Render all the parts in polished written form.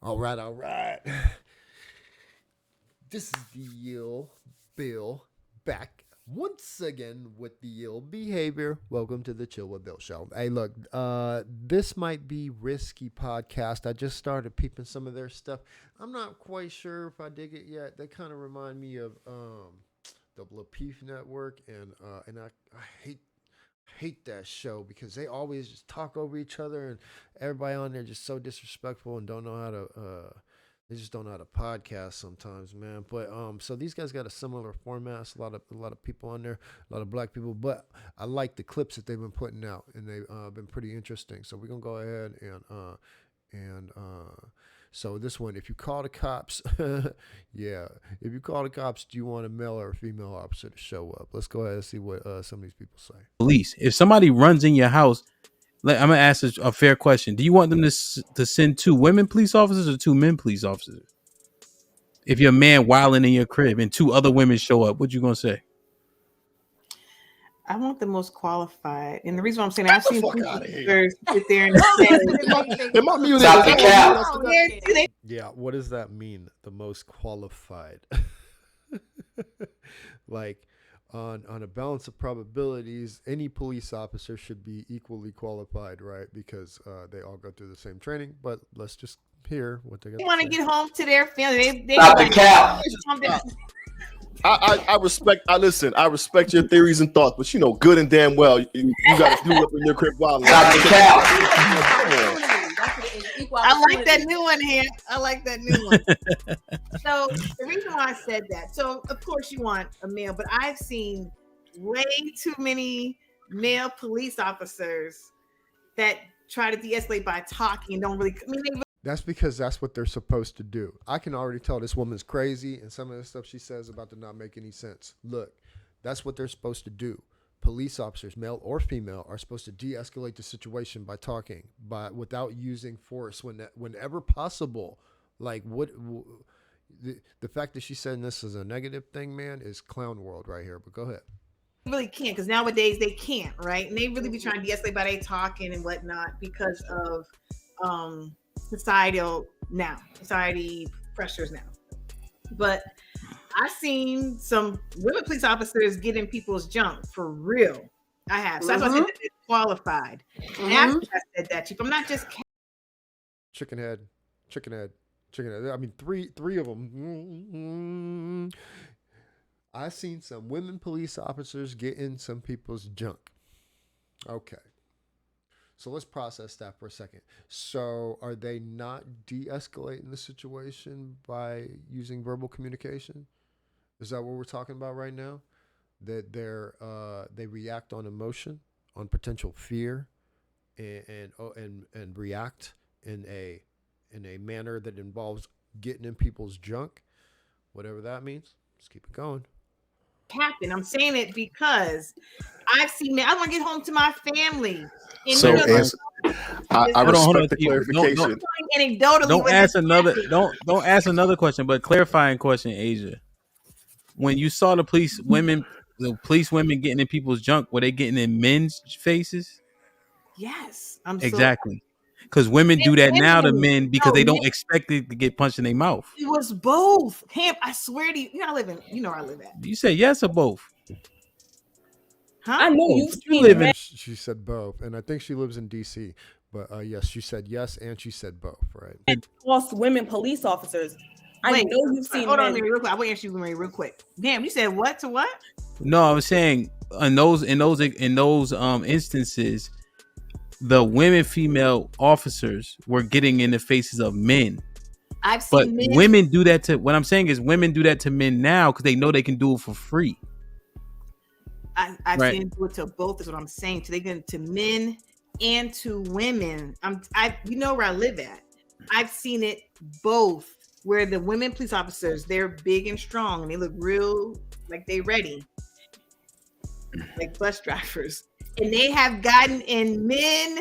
All right, all right. This is the Ill Bill back once again with the Ill Behavior. Welcome to the Chill with Bill show. Hey, look, this might be risky podcast. I just started peeping some of their stuff. I'm not quite sure if I dig it yet. They kind of remind me of the Lapeef Network, and I hate that show because they always just talk over each other, and everybody on there just so disrespectful and don't know how to they just don't know how to podcast sometimes, man. But so these guys got a similar format. It's a lot of people on there, a lot of black people. But I like the clips that they've been putting out, and they've been pretty interesting. So we're gonna go ahead and so this one, if you call the cops, yeah, if you call the cops, do you want a male or a female officer to show up? Let's go ahead and see what some of these people say. Police. If somebody runs in your house, I'm gonna ask a fair question. Do you want them to send 2 women police officers or 2 men police officers? If you're a man wilding in your crib and 2 other women show up, what you gonna say? I want the most qualified, and the reason why I'm saying I've seen people sit there and say, Am I muted? Stop the cap. Yeah, what does that mean? The most qualified? Like on a balance of probabilities, any police officer should be equally qualified, right? Because they all go through the same training. But let's just hear what they got. they want to get home to their family. They Stop the cap. I respect your theories and thoughts, but you know good and damn well you got to do up in your crib wild. Stop the cap. I like that new one here. I like that new one. So the reason why I said that, so of course you want a male, but I've seen way too many male police officers that try to de-escalate by talking and don't really. That's because that's what they're supposed to do. I can already tell this woman's crazy, and some of the stuff she says about to not make any sense. Look, that's what they're supposed to do. Police officers, male or female, are supposed to de-escalate the situation by talking, without using force whenever possible. Like the fact that she's saying this is a negative thing, man, is clown world right here. But go ahead. Really can't, because nowadays they can't, right? And they really be trying to de-escalate by they talking and whatnot because of society pressures now. But I've seen some women police officers get in people's junk for real. I have. So that's why I said that they're qualified. And after I said that, Chief, I'm not just chicken head. I mean, three of them. I've seen some women police officers get in some people's junk. Okay. So let's process that for a second. So are they not de-escalating the situation by using verbal communication? Is that what we're talking about right now? That they react on emotion, on potential fear, and react in a manner that involves getting in people's junk, whatever that means. Let's keep it going. Happen. I'm saying it because I've seen it. I want to get home to my family. And So I respect the clarification. Don't ask another question, but clarifying question, Asia. When you saw the police women getting in people's junk, were they getting in men's faces? Yes, exactly. Because women do that now to men because they don't expect it to get punched in their mouth. It was both. Camp, I swear to you. You know where I live at. You say yes or both? Huh? I know you live in. She said both, and I think she lives in DC. But yes, she said yes, and she said both, right? Plus women police officers. I know you've seen. Hold on, Mary, real quick. I want to ask you, Mary, real quick. Damn, you said what to what? No, I was saying in those instances, the female officers were getting in the faces of men. I've seen men. Women do that to. What I'm saying is, women do that to men now because they know they can do it for free. I've seen them do it to both. Is what I'm saying. So they get it to men and to women. You know where I live at. I've seen it both. Where the women police officers, they're big and strong and they look real like they ready, like bus drivers, and they have gotten in men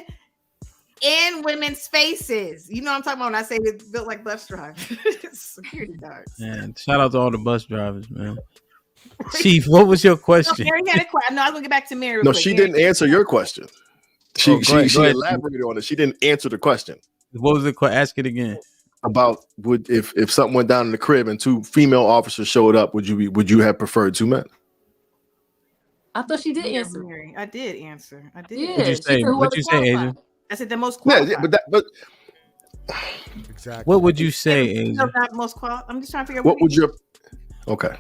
and women's faces. You know what I'm talking about when I say they built like bus drivers, security guards. Man, shout out to all the bus drivers, man. Chief, what was your question? No, Mary had a question. No, I was gonna get back to Mary. No, she didn't answer your question. She elaborated on it. She didn't answer the question. What was the question? Ask it again. about if something went down in the crib and 2 female officers showed up, would you have preferred 2 men? I thought she did Yeah, answer. Mary, I did answer. I did. Yeah, What'd you she say? said What'd whoever's you say, Asia? qualified. I said the most Yeah, qualified. but Exactly. What would you say, Asia? No, not most qualified. I'm just trying to figure out what would your okay?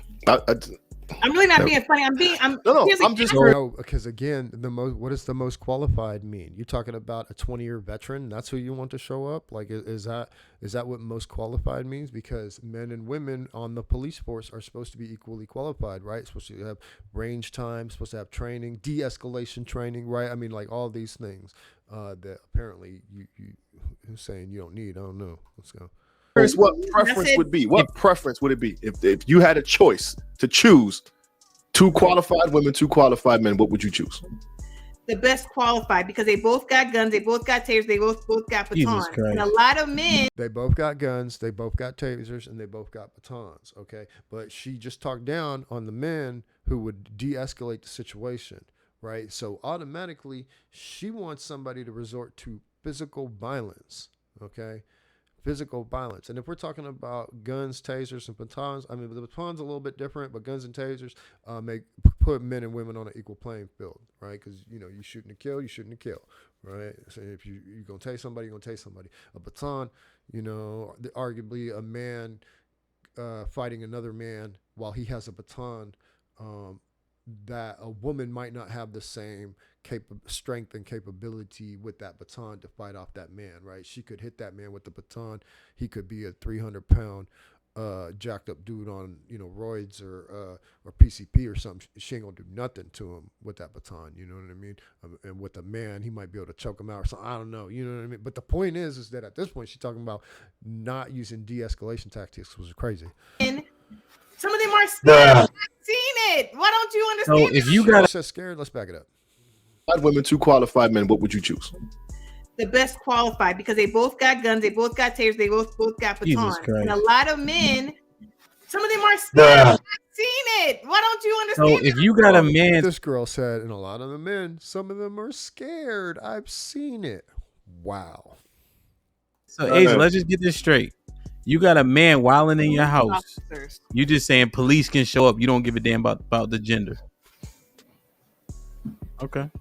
I'm really not No. being funny. I'm No, seriously- I'm just No, because again, what does the most qualified mean? You're talking about a 20-year veteran. That's who you want to show up. Like, is that what most qualified means? Because men and women on the police force are supposed to be equally qualified, right? Supposed to have range time, supposed to have training, de-escalation training, right? I mean, like all these things that apparently you're saying you don't need. I don't know. Let's go. Here's what preference would be. What preference would it be if you had a choice to choose 2 qualified women, 2 qualified men? What would you choose? the best qualified because they both got guns, they both got tasers, they both got Jesus batons. Christ. And a lot of men They both got guns, they both got tasers, and they both got batons. Okay, but she just talked down on the men who would de-escalate the situation, right? So automatically, she wants somebody to resort to physical violence. Okay. Physical violence. And if we're talking about guns, tasers, and batons, I mean, the batons a little bit different, but guns and tasers put men and women on an equal playing field, right? Because, you shooting to kill, right? So if you're going to tase somebody, you're going to tase somebody. A baton, arguably a man fighting another man while he has a baton, that a woman might not have the same strength and capability with that baton to fight off that man, right? She could hit that man with the baton. He could be a 300-pound jacked up dude on roids or PCP or something. She ain't gonna do nothing to him with that baton. You know what I mean? And with a man, he might be able to choke him out or something. I don't know. You know what I mean? But the point is that at this point, she's talking about not using de-escalation tactics, which is crazy. some of them are scared. I've seen it. Why don't you understand? So if you got Says scared, let's back it up. 5 women, 2 qualified men. What would you choose? The best qualified because they both got guns, they both got tasers, they both got Jesus batons. Christ. And a lot of men, some of them are scared. I've seen it. Why don't you so understand? if you got a man, This girl said, and a lot of the men, some of them are scared. I've seen it. Wow. so Asia, let's just get this straight. You got a man wilding in your house. Officers. You just saying police can show up. You don't give a damn about the gender. Okay.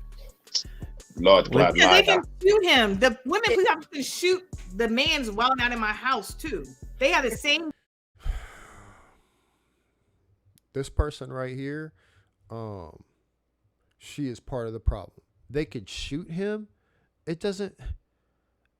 Lord, Because they can shoot him. The women police officers can shoot the man's wilding out in my house too. They have the same. This person right here, she is part of the problem. They could shoot him. It doesn't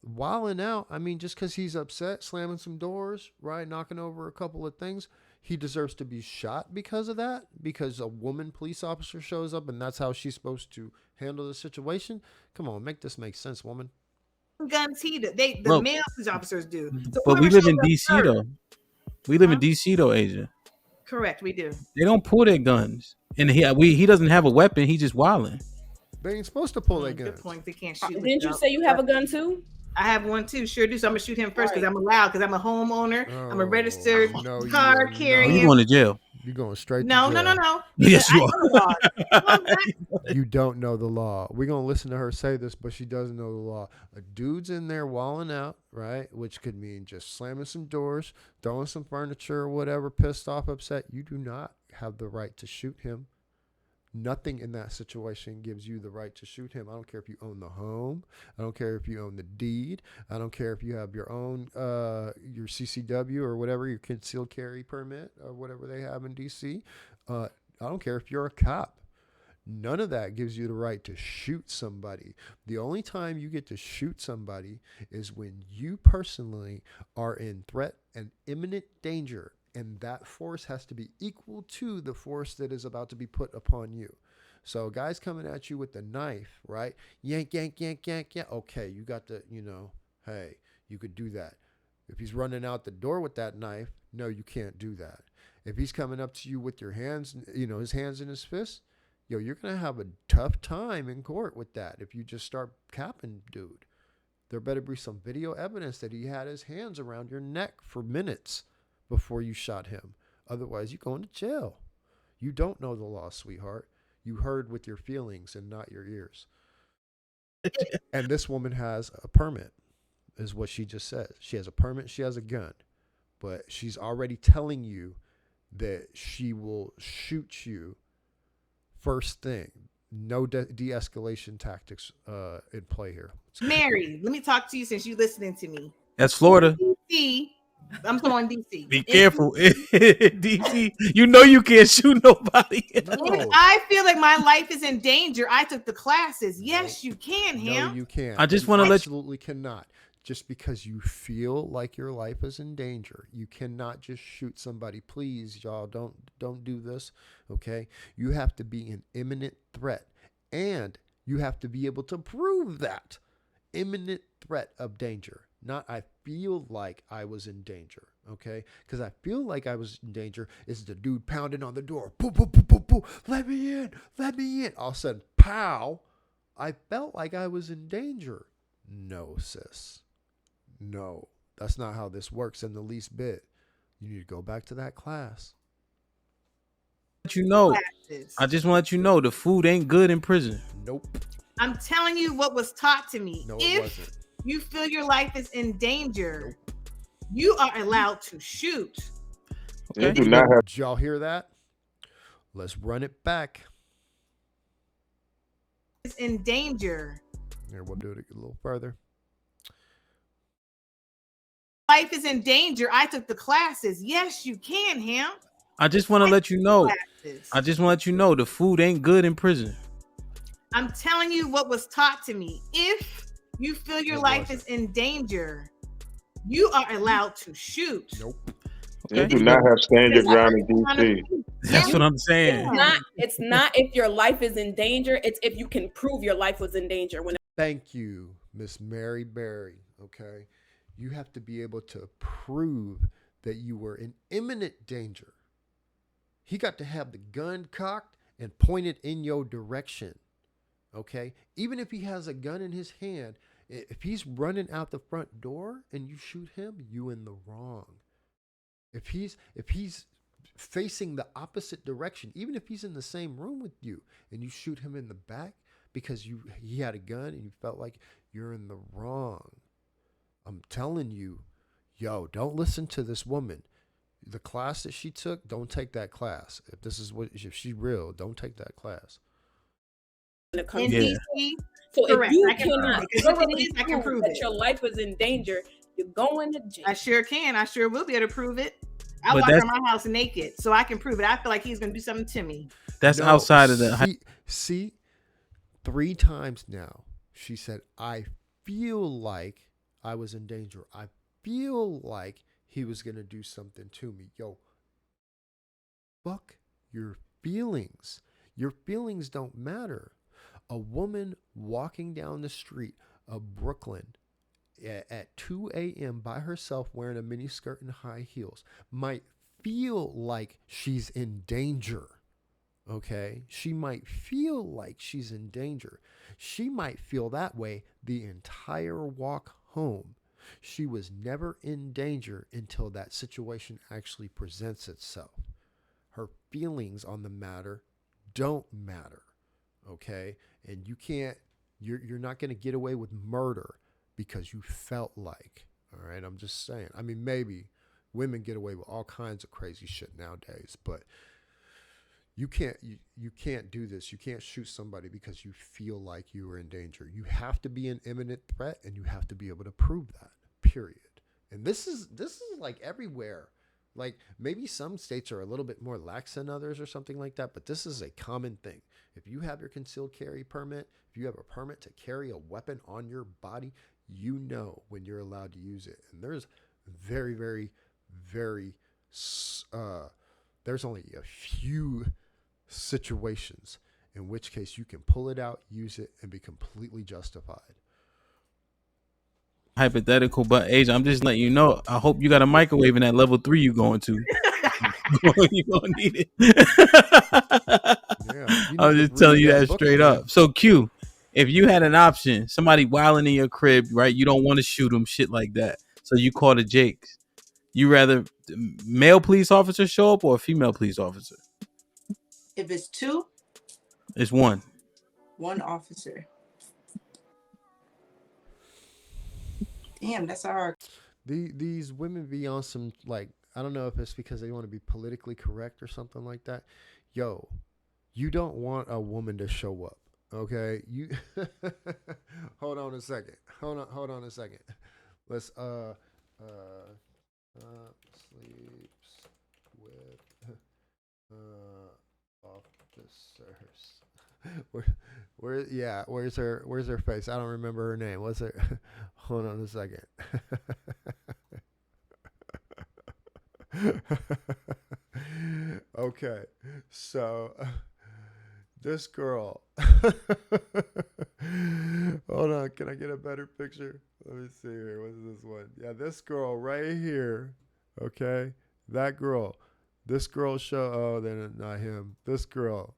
wilding out. I mean, just because he's upset, slamming some doors, right, knocking over a couple of things, he deserves to be shot because of that. Because a woman police officer shows up and that's how she's supposed to handle the situation. Come on, make this make sense, woman. Guns the Bro. male police officers do. So But we whoever live in shows up DC first- though. We live in DC though, Asia. Correct, we do. They don't pull their guns, and he doesn't have a weapon. He just wilding. They ain't supposed to pull their Good guns. point. They can't shoot. Didn't you say you have a gun too? I have one too. Sure do. So I'm gonna shoot him first because Right. I'm allowed. Because I'm a homeowner. I'm a Oh, registered no, you card are not. carrying. You going to jail? You're going straight No, to no, jail. no, no. Yes, you I know the law. Well, that- You don't know the law. We're going to listen to her say this, but she doesn't know the law. A dude's in there walling out, right? Which could mean just slamming some doors, throwing some furniture or whatever, pissed off, upset. You do not have the right to shoot him. Nothing in that situation gives you the right to shoot him. I don't care if you own the home. I don't care if you own the deed. I don't care if you have your own, your CCW or whatever, your concealed carry permit or whatever they have in DC. I don't care if you're a cop. None of that gives you the right to shoot somebody. The only time you get to shoot somebody is when you personally are in threat and imminent danger. And that force has to be equal to the force that is about to be put upon you. So a guy's coming at you with a knife, right? Yank, yank, yank, yank, yank. Okay, you got the, hey, you could do that. If he's running out the door with that knife, no, you can't do that. If he's coming up to you with your hands, his hands in his fists, you're going to have a tough time in court with that if you just start capping, dude. There better be some video evidence that he had his hands around your neck for minutes before you shot him. Otherwise, you're going to jail. You don't know the law, sweetheart. You heard with your feelings and not your ears. And this woman has a permit. is what she just said. She has a permit, she has a gun, but she's already telling you that she will shoot you first thing. No de-escalation tactics in play here. Mary, let me talk to you since you're listening to me. That's Florida. DC, I'm going DC. Be careful, DC. You know you can't shoot nobody. If I feel like my life is in danger, I took the classes. Yes, you can, Ham. No, you can't. I just want to let you. Absolutely cannot. Just because you feel like your life is in danger, you cannot just shoot somebody. Please, y'all, don't do this. Okay, you have to be an imminent threat, and you have to be able to prove that imminent threat of danger. Not I feel like I was in danger. Okay, because I feel like I was in danger is the dude pounding on the door. Poo, poo, poo, poo, poo. Let me in. Let me in. All of a sudden, pow! I felt like I was in danger. No, sis. No, that's not how this works in the least bit. You need to go back to that class. You know, Classes. I just want to let you know the food ain't good in prison. Nope. I'm telling you what was taught to me. No, it If wasn't. you feel your life is in danger, you are allowed to shoot. They Okay. do not have. Did y'all hear that? Let's run it back. It's in danger. Here, we'll do it a little further. Life is in danger. I took the classes. Yes, you can, Ham. I just want to let you know. Classes. I just want to let you know the food ain't good in prison. I'm telling you what was taught to me. If you feel your It life wasn't. is in danger, you are allowed to shoot. Nope. They do not have stand your ground in DC. That's what I'm saying. It's not if your life is in danger. It's if you can prove your life was in danger. When Thank you, Miss Mary Berry. Okay. You have to be able to prove that you were in imminent danger. He got to have the gun cocked and pointed in your direction. Okay. Even if he has a gun in his hand, if he's running out the front door and you shoot him, you in the wrong. If he's facing the opposite direction, even if he's in the same room with you and you shoot him in the back because he had a gun and you felt like you're in the wrong. I'm telling you, yo, don't listen to this woman. The class that she took, don't take that class. If she's real, don't take that class. it comes In to Yeah. DC, so correct. if you I can prove cannot it. Because if it thoroughly is, I can prove that it. your life was in danger, you're going to jail. I sure can. I sure will be able to prove it. I But walk that's- around my house naked, so I can prove it. I feel like he's going to do something to me. That's No, outside of the. See, 3 times now, she said, I feel like I was in danger. I feel like he was going to do something to me. Yo, fuck your feelings. Your feelings don't matter. A woman walking down the street of Brooklyn at 2 a.m. by herself wearing a mini skirt and high heels might feel like she's in danger. Okay? She might feel like she's in danger. She might feel that way the entire walk home. She was never in danger until that situation actually presents itself. Her feelings on the matter don't matter. Okay? And you're not going to get away with murder because you felt like. All right? I'm just saying. I mean, maybe women get away with all kinds of crazy shit nowadays, but you can't do this. You can't shoot somebody because you feel like you are in danger. You have to be an imminent threat, and you have to be able to prove that. Period. And this is like everywhere. Like maybe some states are a little bit more lax than others or something like that, but this is a common thing. If you have your concealed carry permit, if you have a permit to carry a weapon on your body, you know when you're allowed to use it. And there's very, very, very, there's only a few situations in which case you can pull it out, use it, and be completely justified. Hypothetical, but Asia, I'm just letting you know. I hope you got a microwave in that level 3 you going to. You gonna need it. Yeah, you I'm need to just telling read you that that book straight again. up. So Q, if you had an option, somebody wilding in your crib, right? You don't want to shoot them, shit like that. So you call the Jakes. You rather male police officer show up or a female police officer? If it's 2, It's one. 1 officer. Damn, that's hard. These women be on some, like, I don't know if it's because they want to be politically correct or something like that. Yo, you don't want a woman to show up. Okay, you hold on a second. Hold on a second. Let's sleeps with officers. Where's her face? I don't remember her name. What's her? Hold on a second. Okay, so this girl. Hold on, can I get a better picture? Let me see here. What's this one? Yeah, this girl right here. Okay, that girl. This girl show. Oh, then not him. This girl.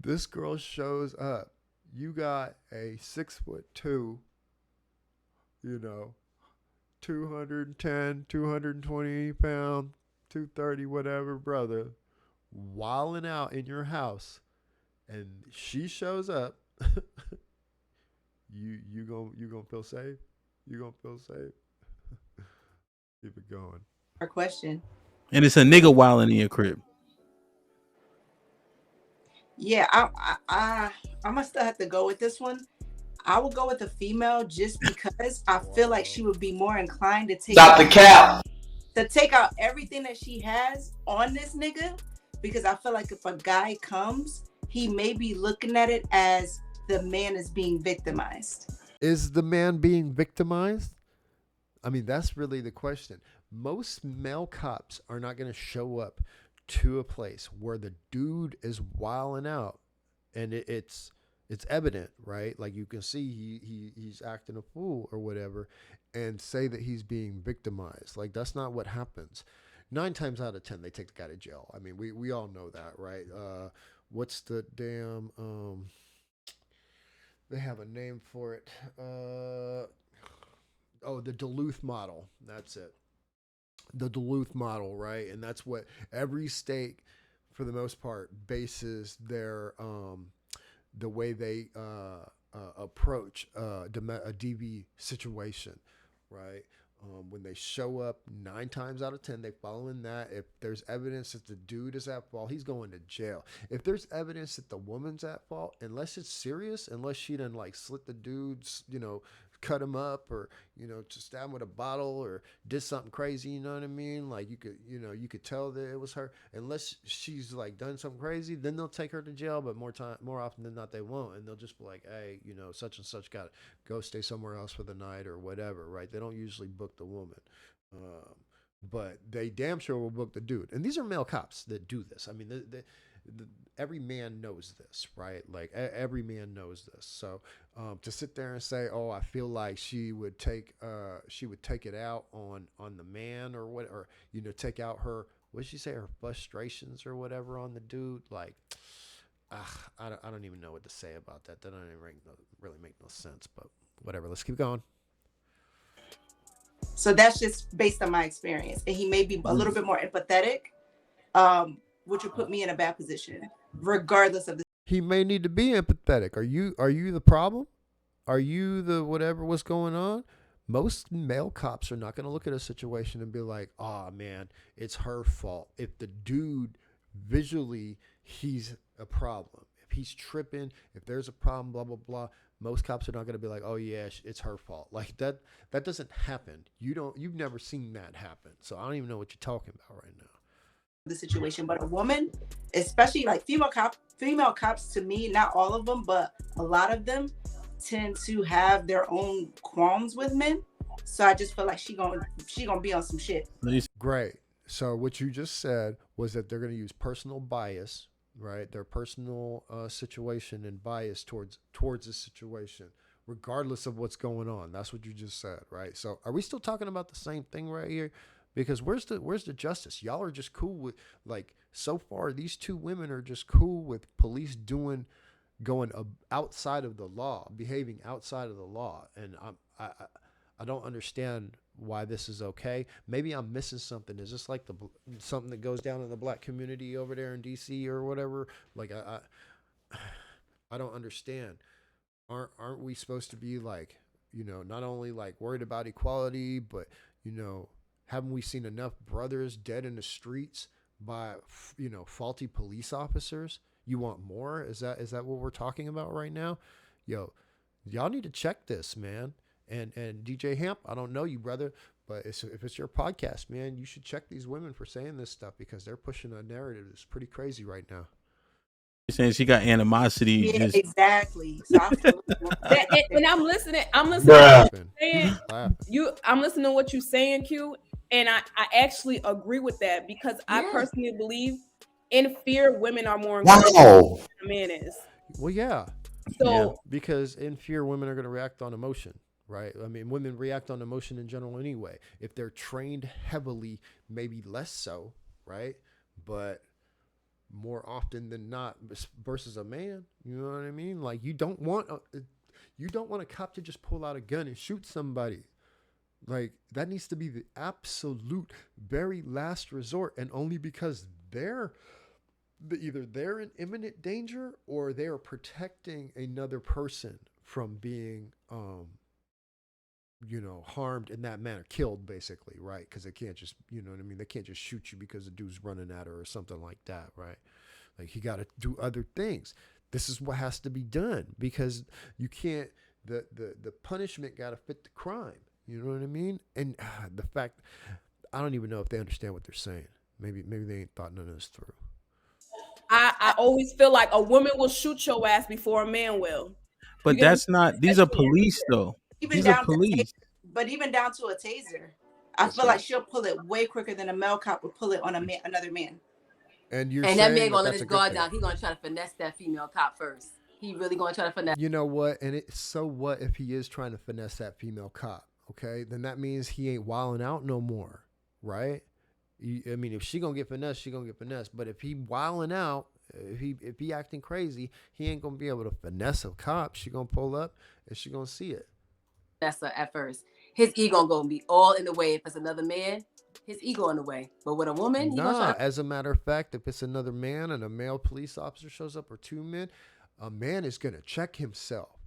This girl shows up. You got a 6'2", 210, 220 pound, 230, whatever, brother, wilding out in your house, and she shows up. you gonna feel safe? You gonna feel safe? Keep it going. Our question. And it's a nigga wilding in your crib. Yeah, I must still have to go with this one. I would go with the female just because I feel like she would be more inclined to take out everything that she has on this nigga, because I feel like if a guy comes, he may be looking at it as the man is being victimized. Is the man being victimized? I mean, that's really the question. Most male cops are not going to show up to a place where the dude is wilding out, and it's evident, right? Like, you can see he's acting a fool or whatever, and say that he's being victimized. Like, that's not what happens. 9 times out of 10, they take the guy to jail. I mean, we all know that, right? What's the damn they have a name for it. The Duluth model. That's it. The Duluth model, right? And that's what every state, for the most part, bases their the way they approach a DV situation, right? When they show up, 9 times out of 10, they following that. If there's evidence that the dude is at fault, he's going to jail. If there's evidence that the woman's at fault, unless it's serious, unless she done like slit the dude's, cut him up, or just stab him with a bottle, or did something crazy, you know what I mean? Like, you could tell that it was her. Unless she's like done something crazy, then they'll take her to jail. But more often than not, they won't, and they'll just be like, hey, such and such got to go stay somewhere else for the night or whatever, right? They don't usually book the woman, but they damn sure will book the dude. And these are male cops that do this. I mean, every man knows this, right? Like, every man knows this. So to sit there and say, oh, I feel like she would take it out on the man, or what, or take out her, what did she say, her frustrations or whatever on the dude, like, I don't even know what to say about that. That doesn't really make no sense, but whatever. Let's keep going. So that's just based on my experience, and he may be a little bit more empathetic, which would put me in a bad position, regardless of the. He may need to be empathetic. Are you the problem? Are you the whatever? What's going on? Most male cops are not going to look at a situation and be like, "Oh man, it's her fault." If the dude visually, he's a problem. If he's tripping, if there's a problem, blah blah blah. Most cops are not going to be like, "Oh yeah, it's her fault." Like that doesn't happen. You've never seen that happen. So I don't even know what you're talking about right now. The situation, but a woman, especially like female cops, to me, not all of them, but a lot of them tend to have their own qualms with men. So I just feel like she gonna be on some shit. Great. So what you just said was that they're going to use personal bias, right? Their personal situation and bias towards the situation, regardless of what's going on. That's what you just said, right? So are we still talking about the same thing right here? Because where's the justice? Y'all are just cool with, like, so far these 2 women are just cool with police going outside of the law, behaving outside of the law, and I don't understand why this is okay. Maybe I'm missing something. Is this like something that goes down in the black community over there in DC or whatever? Like I don't understand. aren't we supposed to be like, not only like worried about equality, but haven't we seen enough brothers dead in the streets by faulty police officers? You want more? Is that what we're talking about right now? Yo, y'all need to check this, man. And DJ Hamp, I don't know you, brother, but if it's your podcast, man, you should check these women for saying this stuff, because they're pushing a narrative that's pretty crazy right now. You're saying she got animosity. Yeah, exactly. So when I'm listening to what you're saying, Q, and I actually agree with that, because I personally believe in fear women are more inclined than a man is. Well, yeah. So because in fear women are going to react on emotion, right? I mean, women react on emotion in general anyway. If they're trained heavily, maybe less so, right? But more often than not, versus a man, you know what I mean? Like, you don't want a cop to just pull out a gun and shoot somebody. Like, that needs to be the absolute very last resort, and only because either they're in imminent danger or they are protecting another person from being harmed in that manner, killed basically, right? Because they can't just, they can't just shoot you because the dude's running at her or something like that, right? Like, he got to do other things. This is what has to be done, because you can't, the punishment got to fit the crime. You know what I mean? And the fact, I don't even know if they understand what they're saying. Maybe they ain't thought none of this through. I always feel like a woman will shoot your ass before a man will. But that's not, these are police though. These are police. But even down to a taser, I feel like she'll pull it way quicker than a male cop would pull it on another man. And that man gonna let his guard down. He gonna try to finesse that female cop first. He really gonna try to finesse. You know what? And so what if he is trying to finesse that female cop? Okay, then that means he ain't wilding out no more, right? I mean, if she gonna get finessed, she gonna get finessed. But if he wilding out, if he acting crazy, he ain't gonna be able to finesse a cop. She gonna pull up and she gonna see it. That's at first. His ego gonna be all in the way. If it's another man, his ego in the way. But with a woman, as a matter of fact, if it's another man and a male police officer shows up, or two men, a man is gonna check himself.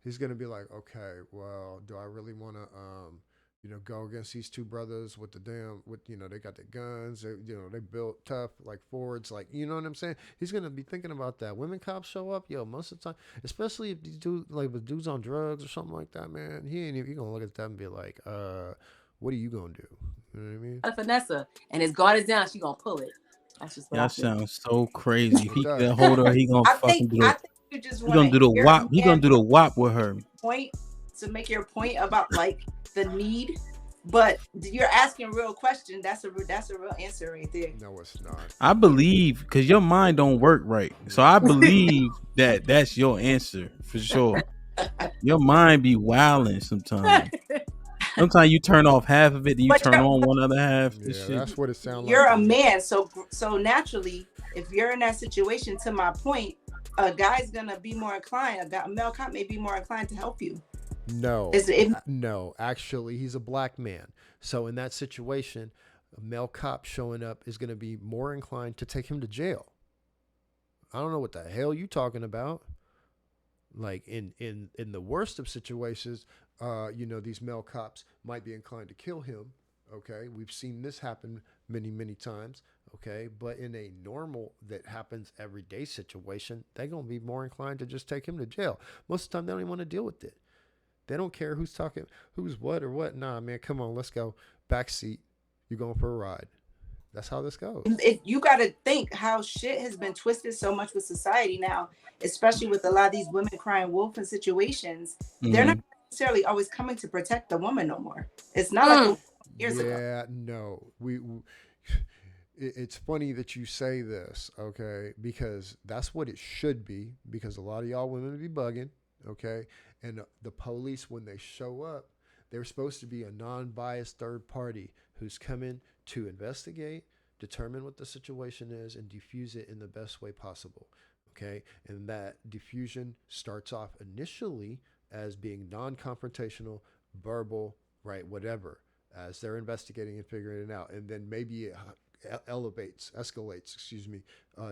He's gonna be like, okay, well, do I really want to, go against these two brothers with they got the guns, they built tough, like Fords, like, you know what I'm saying? He's gonna be thinking about that. Women cops show up, most of the time, especially if these dudes, like with dudes on drugs or something like that, man, he gonna look at them and be like, what are you gonna do? You know what I mean? Vanessa, and his guard is down, she gonna pull it. That's just what that sounds so crazy. If he can hold her, he gonna fucking do it. He's gonna do the whop. He's gonna do the whop with her. Point to make your point about like the need, but you're asking a real question. That's a real answer right there. No, it's not. I believe, because your mind don't work right, so I believe that's your answer for sure. Your mind be wilding sometimes. Sometimes you turn off half of it, then you turn on one other half. Yeah, that's what it sounds like. You're a man, so naturally, if you're in that situation, to my point, a guy's gonna be more inclined. A male cop may be more inclined to help you. No, no. Actually, he's a black man. So in that situation, a male cop showing up is gonna be more inclined to take him to jail. I don't know what the hell you talking about. Like in the worst of situations, these male cops might be inclined to kill him. Okay, we've seen this happen many times. Okay, but in a normal that happens everyday situation, they're gonna be more inclined to just take him to jail. Most of the time, they don't even want to deal with it. They don't care who's talking, who's what or what. Nah, man, come on, let's go. Backseat, you're going for a ride. That's how this goes. You got to think how shit has been twisted so much with society now, especially with a lot of these women crying wolf in situations. Mm-hmm. They're not necessarily always coming to protect the woman no more. It's not like years ago. Yeah, no. It's funny that you say this, okay, because that's what it should be, because a lot of y'all women be bugging, okay, and the police, when they show up, they're supposed to be a non-biased third party who's coming to investigate, determine what the situation is, and diffuse it in the best way possible, okay, and that diffusion starts off initially as being non-confrontational, verbal, right, whatever, as they're investigating and figuring it out, and then maybe it escalates,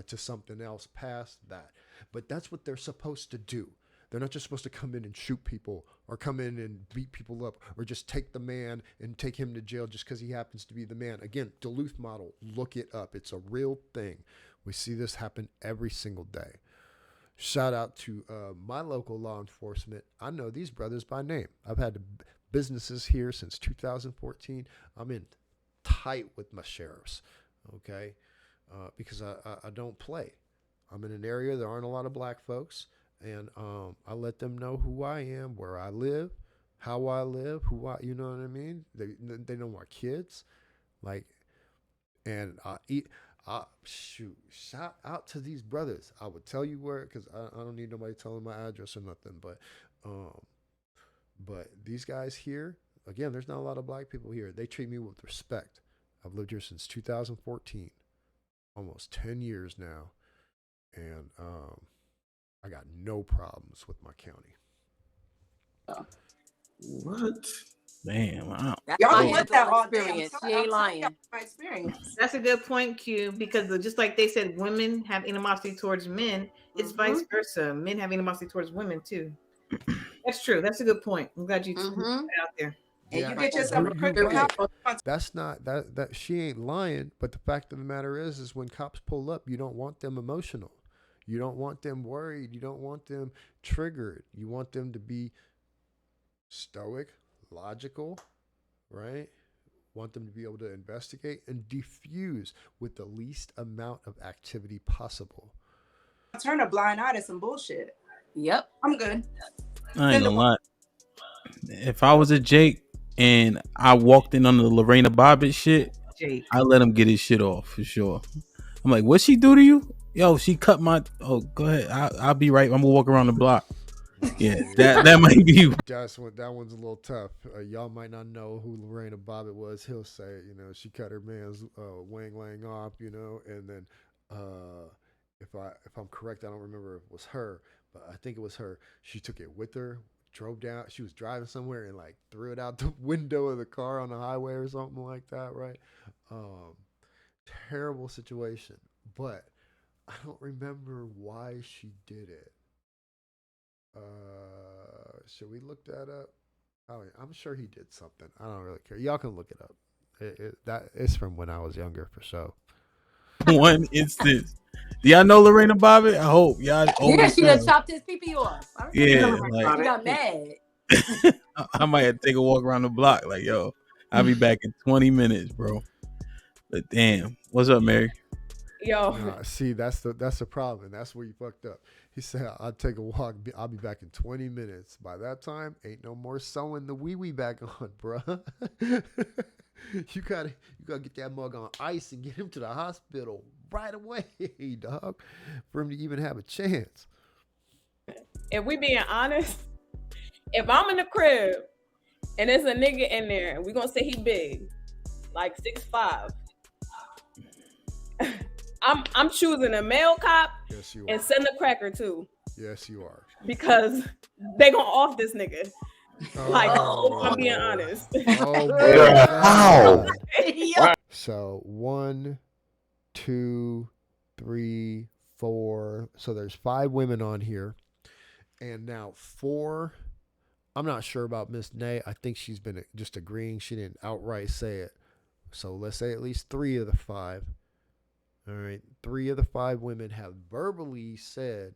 to something else past that. But that's what they're supposed to do. They're not just supposed to come in and shoot people or come in and beat people up or just take the man and take him to jail just because he happens to be the man. Again, Duluth model, look it up. It's a real thing. We see this happen every single day. Shout out to my local law enforcement. I know these brothers by name. I've had businesses here since 2014. I'm in tight with my sheriffs, okay? Because I don't play. I'm in an area, there aren't a lot of black folks, and I let them know who I am, where I live, how I live, you know what I mean? They know my kids, like, and shout out to these brothers. I would tell you where, because I don't need nobody telling my address or nothing, but these guys here, again, there's not a lot of black people here. They treat me with respect. I've lived here since 2014, almost 10 years now, and I got no problems with my county. What? Damn, wow. Y'all get that all experience. day. She ain't lying. My experience. That's a good point, Q, because just like they said, women have animosity towards men. It's vice versa. Men have animosity towards women too. That's true. That's a good point. I'm glad you put that out there. And you get yourself a criminal cop. That's not that she ain't lying, but the fact of the matter is when cops pull up, you don't want them emotional. You don't want them worried. You don't want them triggered. You want them to be stoic, logical, right? Want them to be able to investigate and defuse with the least amount of activity possible. Turn a blind eye to some bullshit. Yep. I'm good. I ain't gonna lie. If I was a Jake and I walked in on the Lorena Bobbitt shit, I let him get his shit off for sure. I'm like, what she do to you? Yo, she cut my. Oh, go ahead. I'll be right. I'm gonna walk around the block. Yeah, that might be. That one's a little tough. Y'all might not know who Lorena Bobbitt was. He'll say, she cut her man's Wang Lang off, and then if I'm correct, I don't remember if it was her, but I think it was her. She took it with her, drove down. She was driving somewhere and like threw it out the window of the car on the highway or something like that, right? Terrible situation, but I don't remember why she did it. Should we look that up? I'm sure he did something. I don't really care. Y'all can look it up. It's from when I was younger for sure. One instance. Do y'all know Lorena Bobbitt? I hope y'all. Yeah, she done chopped his pee off. Yeah, he got mad. I might have to take a walk around the block. Like, yo, I'll be back in 20 minutes, bro. But damn, what's up, Mary? Yo, see, that's the problem. That's where you fucked up. He said, "I'll take a walk. I'll be back in 20 minutes. By that time, ain't no more sewing the wee back on, bruh. You gotta get that mug on ice and get him to the hospital right away, dog, for him to even have a chance." if we being honest, if I'm in the crib and there's a nigga in there, and we gonna say he big, like 6'5", I'm choosing a male cop. Yes, you and are. send a cracker too. Yes, you are. Because they gonna off this nigga. Like, I'm being honest. Oh, wow. So 1, 2, 3, 4. So there's 5 women on here, and now 4. I'm not sure about Miss Nay. I think she's been just agreeing. She didn't outright say it. So let's say at least 3 of the 5. All right, 3 of the 5 women have verbally said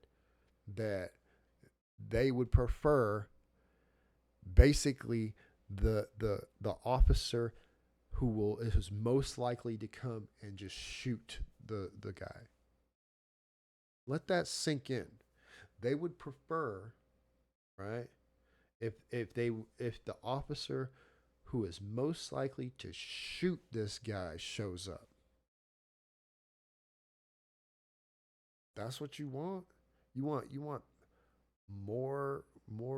that they would prefer basically the officer who is most likely to come and just shoot the guy. Let that sink in. They would prefer, right, if the officer who is most likely to shoot this guy shows up. That's what you want? You want more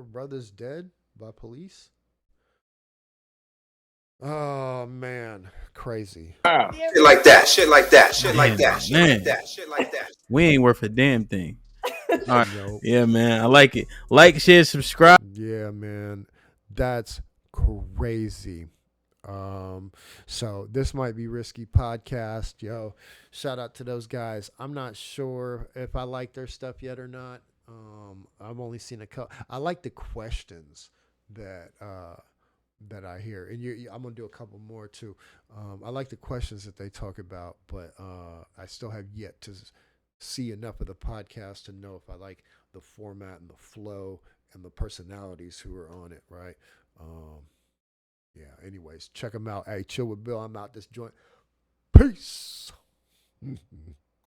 brothers dead by police? Oh man, crazy. Shit like that. Shit like that. Shit like that. Shit Man. like that. Shit like that. We ain't worth a damn thing. All right. Yeah, man. I like it. Like, share, subscribe. Yeah, man. That's crazy. So this might be risky podcast. Yo, shout out to those guys. I'm not sure if I like their stuff yet or not. I've only seen a couple. I like the questions that I hear, and I'm gonna do a couple more too. I like the questions that they talk about, but I still have yet to see enough of the podcast to know if I like the format and the flow and the personalities who are on it. Right. Yeah. Anyways, check them out. Hey, Chill with Bill. I'm out this joint. Peace.